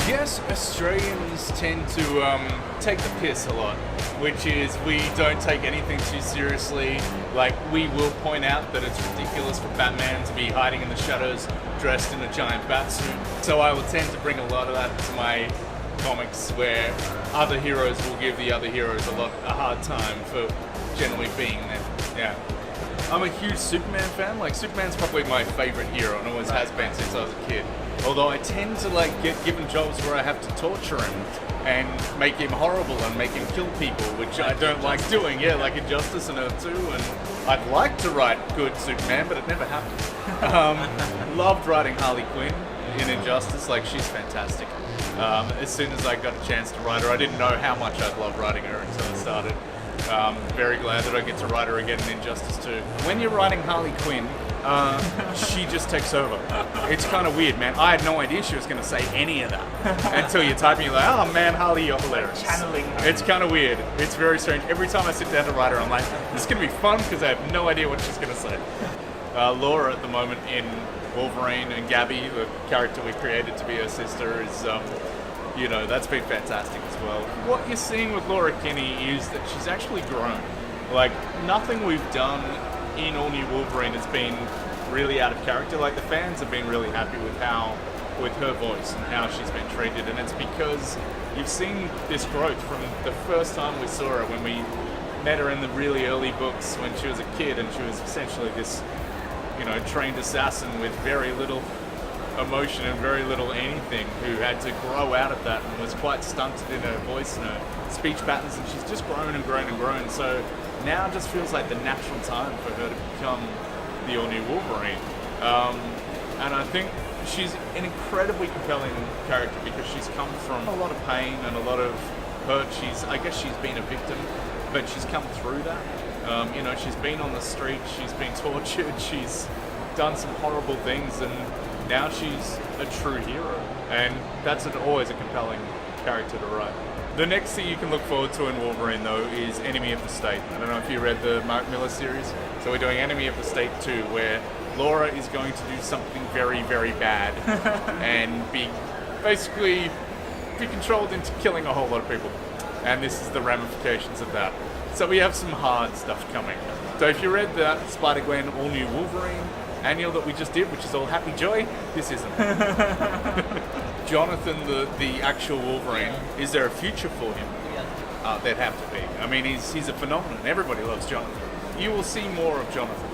guess Australians tend to take the piss a lot, which is we don't take anything too seriously. Like, we will point out that it's ridiculous for Batman to be hiding in the shadows dressed in a giant bat suit. So I will tend to bring a lot of that to my comics, where other heroes will give the other heroes a hard time for generally being there. Yeah. I'm a huge Superman fan. Like, Superman's probably my favorite hero and always has been since I was a kid. Although I tend to get given jobs where I have to torture him and make him horrible and make him kill people, which I don't like doing. Yeah, like Injustice and Earth 2, and I'd like to write good Superman, but it never happened. Loved writing Harley Quinn in Injustice. Like, she's fantastic. As soon as I got a chance to write her, I didn't know how much I'd love writing her until I started. Very glad that I get to write her again in Injustice 2. When you're writing Harley Quinn, she just takes over. It's kind of weird, man. I had no idea she was going to say any of that until you're typing. You're like, oh man, Harley, you're hilarious. Channeling her. It's kind of weird. It's very strange. Every time I sit down to write her, I'm like, this is going to be fun because I have no idea what she's going to say. Laura at the moment in Wolverine, and Gabby, the character we created to be her sister, is that's been fantastic as well. What you're seeing with Laura Kinney is that she's actually grown. Like, nothing we've done in All-New Wolverine has been really out of character. Like, the fans have been really happy with her voice and how she's been treated, and it's because you've seen this growth from the first time we saw her, when we met her in the really early books when she was a kid, and she was essentially this, trained assassin with very little emotion and very little anything, who had to grow out of that and was quite stunted in her voice and her speech patterns, and she's just grown and grown and grown. So now it just feels like the natural time for her to become the All-New Wolverine. And I think she's an incredibly compelling character because she's come from a lot of pain and a lot of hurt. I guess she's been a victim, but she's come through that. She's been on the street, she's been tortured, she's done some horrible things, and now she's a true hero, and that's always a compelling character to write. The next thing you can look forward to in Wolverine, though, is Enemy of the State. I don't know if you read the Mark Millar series. So we're doing Enemy of the State 2, where Laura is going to do something very, very bad and be controlled into killing a whole lot of people. And this is the ramifications of that. So we have some hard stuff coming. So if you read the Spider-Gwen All-New Wolverine annual that we just did, which is all happy joy, this isn't. Jonathan, the actual Wolverine, is there a future for him? Yeah. There'd have to be. I mean, he's a phenomenon. Everybody loves Jonathan. You will see more of Jonathan.